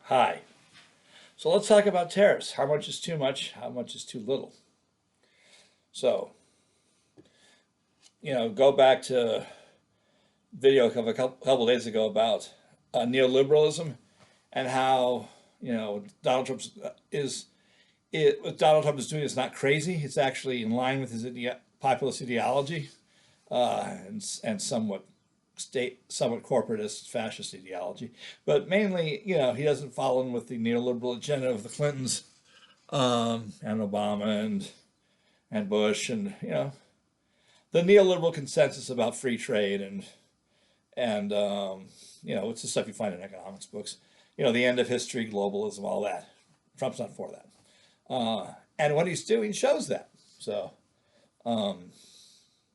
Hi. So let's talk about tariffs. How much is too much? How much is too little? So, go back to video of a couple days ago about neoliberalism and how, Donald Trump what Donald Trump is doing is not crazy. It's actually in line with his populist ideology and somewhat corporatist fascist ideology. But mainly, he doesn't follow in with the neoliberal agenda of the Clintons and Obama and Bush and the neoliberal consensus about free trade and it's the stuff you find in economics books. The end of history, globalism, all that. Trump's not for that. And what he's doing shows that. Um,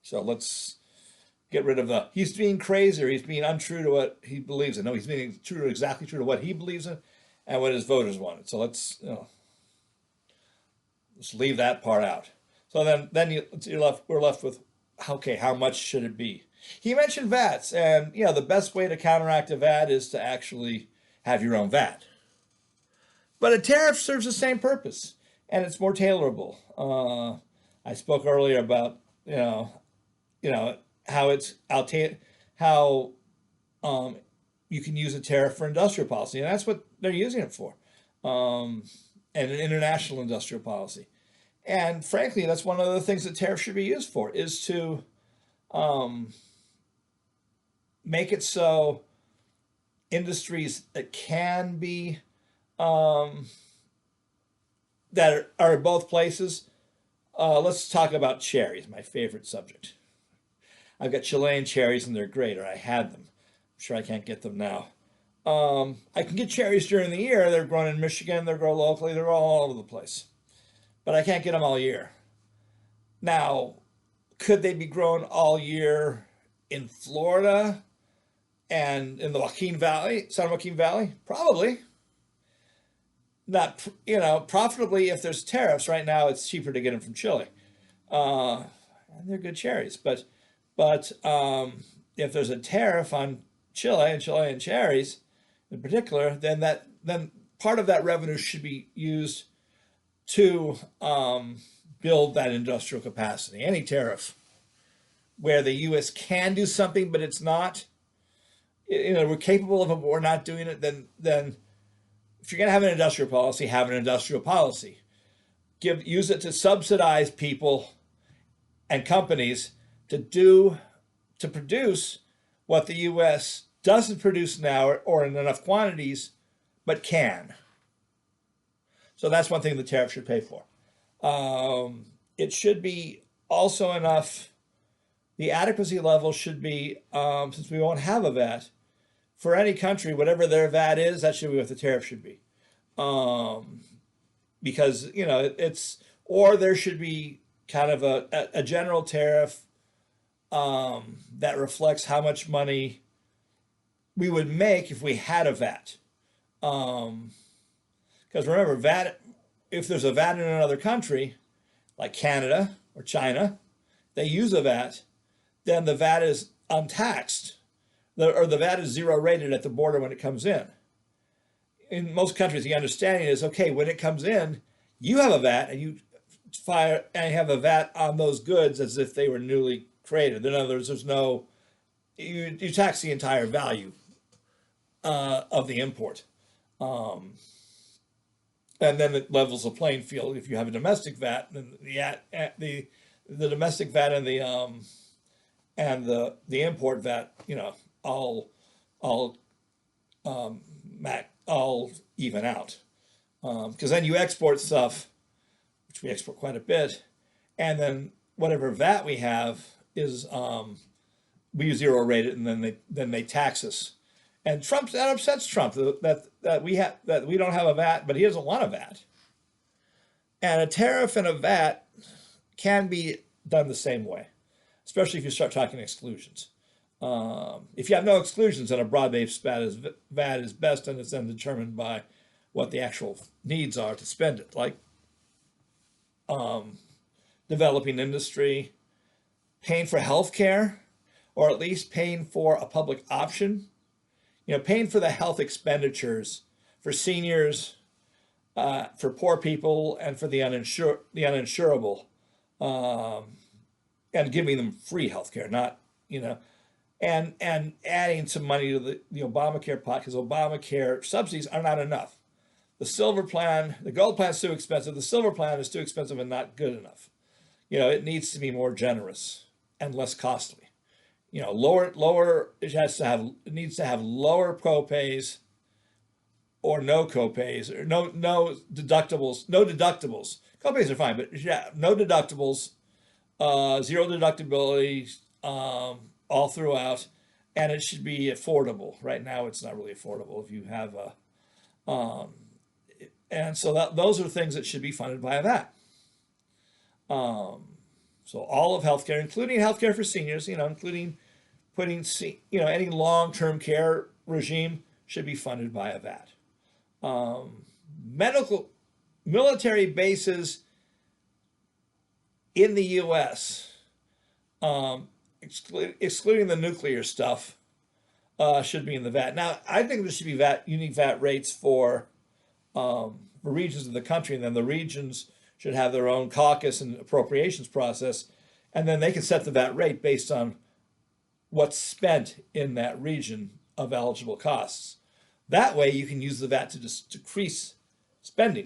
so let's get rid of he's being crazy or he's being untrue to what he believes in. No, he's being exactly true to what he believes in and what his voters wanted. So let's leave that part out. So then we're left with, okay, how much should it be? He mentioned VATs, and the best way to counteract a VAT is to actually have your own VAT. But a tariff serves the same purpose, and it's more tailorable. I spoke earlier about how how you can use a tariff for industrial policy, and that's what they're using it for, and an international industrial policy. And frankly, that's one of the things that tariffs should be used for, is to make it so industries that can be that are in both places. Let's talk about cherries, my favorite subject. I've got Chilean cherries and they're great, or I had them. I'm sure I can't get them now. I can get cherries during the year. They're grown in Michigan, they're grown locally, they're all over the place. But I can't get them all year. Now, could they be grown all year in Florida and in the San Joaquin Valley? Probably. Not, profitably if there's tariffs. Right now, it's cheaper to get them from Chile. And they're good cherries. But if there's a tariff on Chile and Chilean cherries in particular, then part of that revenue should be used to build that industrial capacity. Any tariff where the U.S. can do something, but it's not, we're capable of it, but we're not doing it, then if you're going to have an industrial policy, have an industrial policy. Use it to subsidize people and companies to produce what the U.S. doesn't produce now or in enough quantities, but can. So that's one thing the tariff should pay for. It should be also enough. The adequacy level should be, since we won't have a VAT, for any country, whatever their VAT is, that should be what the tariff should be. Because, or there should be kind of a general tariff that reflects how much money we would make if we had a VAT. Because remember, VAT, if there's a VAT in another country, like Canada or China, they use a VAT, then the VAT is untaxed, or the VAT is zero rated at the border when it comes in. In most countries, the understanding is, okay, when it comes in, you have a VAT and you have a VAT on those goods as if they were newly created. In other words, there's no, you tax the entire value of the import. And then it levels the playing field. If you have a domestic VAT, then the domestic VAT and the import VAT, all even out. Because then you export stuff, which we export quite a bit, and then whatever VAT we have is we zero rate it, and then they tax us. And that upsets Trump that we don't have a VAT, but he doesn't want a VAT. And a tariff and a VAT can be done the same way, especially if you start talking exclusions. If you have no exclusions, then a broad-based VAT is best, and it's then determined by what the actual needs are to spend it, like developing industry, paying for health care, or at least paying for a public option. Paying for the health expenditures for seniors, for poor people, and for the uninsurable, and giving them free health care, not, and adding some money to the Obamacare pot, because Obamacare subsidies are not enough. The silver plan, the gold plan is too expensive. The silver plan is too expensive and not good enough. It needs to be more generous and less costly. Lower. It needs to have lower copays, or no copays, or no deductibles. No deductibles. Copays are fine, but yeah, no deductibles, zero deductibility, all throughout, and it should be affordable. Right now, it's not really affordable if you have and so those are things that should be funded by that. So all of healthcare, including healthcare for seniors, including any long-term care regime, should be funded by a VAT. Military bases in the U.S., excluding the nuclear stuff, should be in the VAT. Now, I think there should be unique VAT rates for regions of the country, and then the regions should have their own caucus and appropriations process, and then they can set the VAT rate based on what's spent in that region of eligible costs. That way, you can use the VAT to just decrease spending.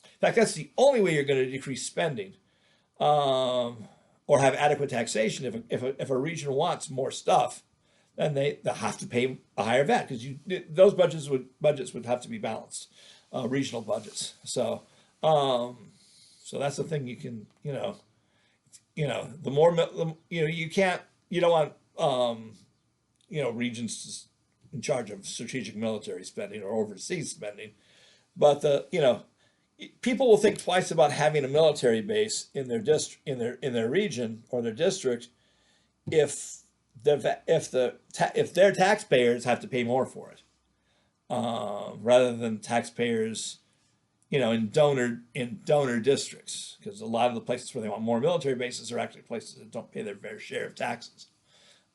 In fact, that's the only way you're going to decrease spending, or have adequate taxation. If a region wants more stuff, then they have to pay a higher VAT, because those budgets would have to be balanced, regional budgets. So that's the thing. You can the more you don't want regions in charge of strategic military spending or overseas spending, but people will think twice about having a military base in their region or their district if their taxpayers have to pay more for it, rather than taxpayers, in donor districts, because a lot of the places where they want more military bases are actually places that don't pay their fair share of taxes.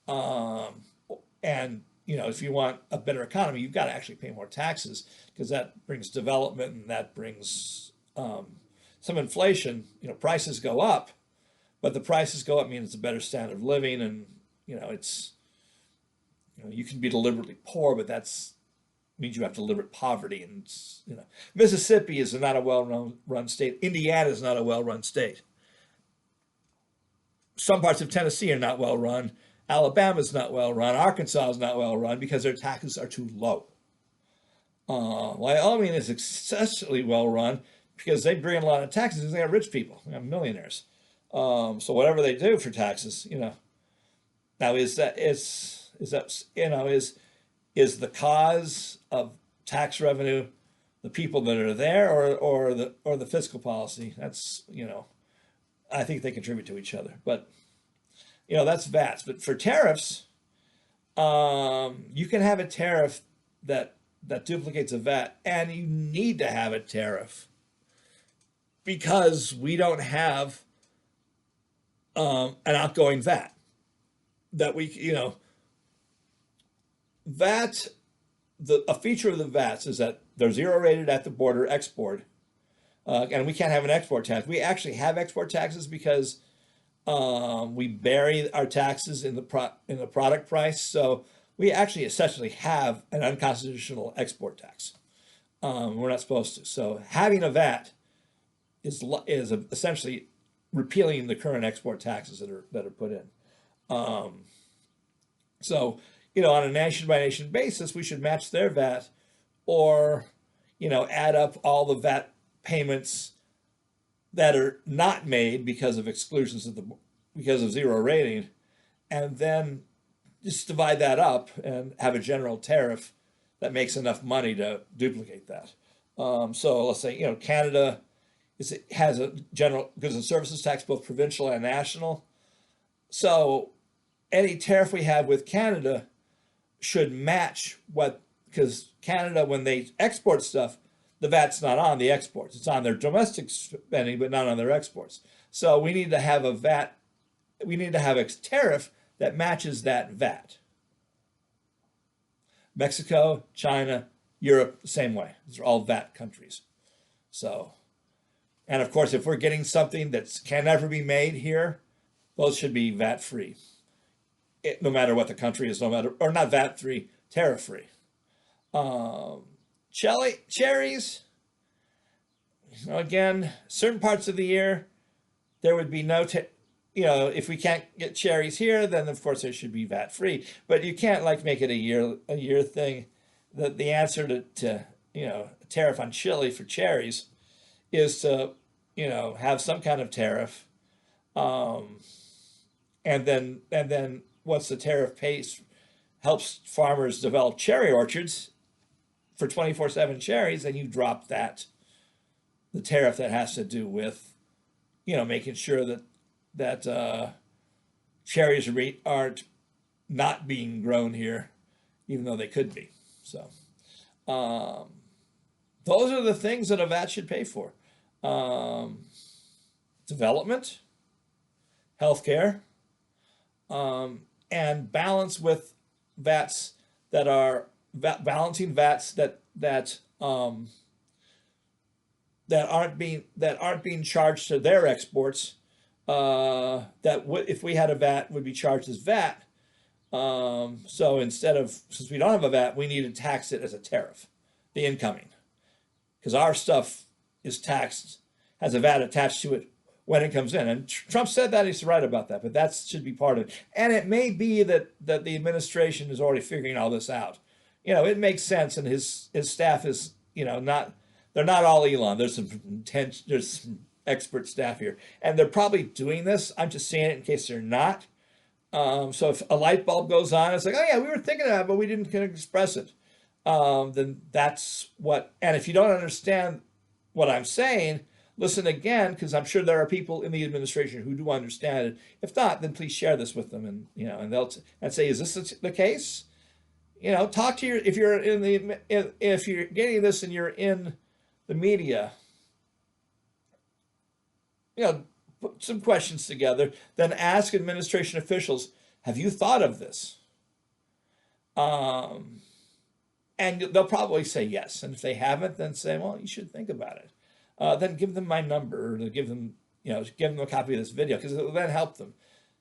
And if you want a better economy, you've got to actually pay more taxes, because that brings development, and that brings some inflation. Prices go up, but the prices go up means it's a better standard of living, and it's you can be deliberately poor, but that's means you have deliberate poverty. And Mississippi is not a well-run state. Indiana is not a well-run state. Some parts of Tennessee are not well-run. Alabama is not well-run. Arkansas is not well-run because their taxes are too low. Wyoming is excessively well-run because they bring in a lot of taxes because they have rich people. They have millionaires. So whatever they do for taxes, now is the cause of tax revenue the people that are there, or the fiscal policy? That's I think they contribute to each other, but that's VATs. But for tariffs, you can have a tariff that duplicates a VAT, and you need to have a tariff because we don't have an outgoing VAT that VAT. A feature of the VATs is that they're zero rated at the border export, and we can't have an export tax. We actually have export taxes because we bury our taxes in the product price. So we actually essentially have an unconstitutional export tax. We're not supposed to. So having a VAT is essentially repealing the current export taxes that are put in. So on a nation by nation basis, we should match their VAT, or add up all the VAT payments that are not made because of exclusions because of zero rating, and then just divide that up and have a general tariff that makes enough money to duplicate that. So let's say Canada has a general goods and services tax, both provincial and national. So any tariff we have with Canada should match because Canada, when they export stuff, the VAT's not on the exports. It's on their domestic spending, but not on their exports. So we need to have a VAT. We need to have a tariff that matches that VAT. Mexico, China, Europe, the same way. These are all VAT countries. So, and of course, if we're getting something that can never be made here, those should be VAT free, no matter what the country is, no matter, or not VAT free, tariff free. Cherries, again, certain parts of the year, there would be no, if we can't get cherries here, then of course they should be VAT free. But you can't like make it a year thing. The answer to a tariff on Chile for cherries is to have some kind of tariff, and then once the tariff pays helps farmers develop cherry orchards for 24/7 cherries, then you drop the tariff that has to do with making sure that cherries aren't not being grown here, even though they could be. So those are the things that a VAT should pay for. Development, healthcare, and balance with VATs that are balancing VATs that aren't being charged to their exports, if we had a VAT would be charged as VAT. So since we don't have a VAT, we need to tax it as a tariff, the incoming, because our stuff is taxed, has a VAT attached to it when it comes in. And Trump said that, he's right about that, but that should be part of it. And it may be that the administration is already figuring all this out. It makes sense, and his staff is, they're not all Elon. There's some expert staff here, and they're probably doing this. I'm just saying it in case they're not. So if a light bulb goes on, it's like, oh yeah, we were thinking of that, but we didn't express it. Then that's what, and if you don't understand what I'm saying, listen again, because I'm sure there are people in the administration who do understand it. If not, then please share this with them, and and they'll say, is this the case? Talk to if you're getting this and you're in the media, put some questions together, then ask administration officials, have you thought of this? And they'll probably say yes. And if they haven't, then say, well, you should think about it. Then give them my number, or give them a copy of this video, because it will then help them.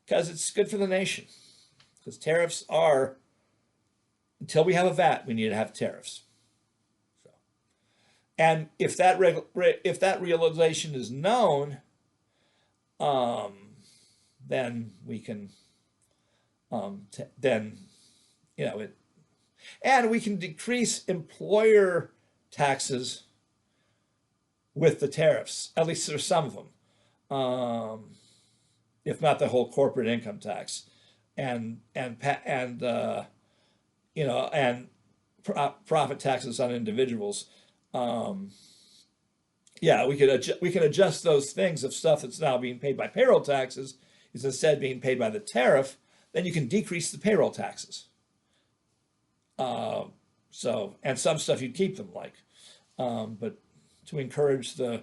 Because it's good for the nation. Because tariffs are, until we have a VAT, we need to have tariffs. So, and if that realization is known, then we can, and we can decrease employer taxes with the tariffs. At least there's some of them, if not the whole corporate income tax, and profit taxes on individuals. We can adjust those things. If stuff that's now being paid by payroll taxes is instead being paid by the tariff, then you can decrease the payroll taxes. And some stuff you'd keep them, like, but to encourage the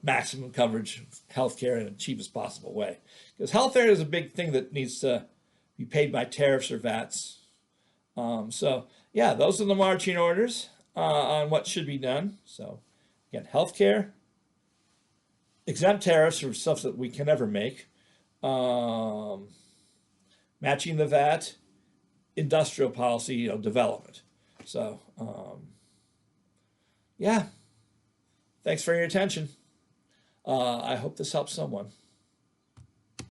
maximum coverage of healthcare in the cheapest possible way, because healthcare is a big thing that needs to be paid by tariffs or VATs. Those are the marching orders on what should be done. So again, healthcare, exempt tariffs for stuff that we can never make, matching the VAT, industrial policy, development. So thanks for your attention. I hope this helps someone.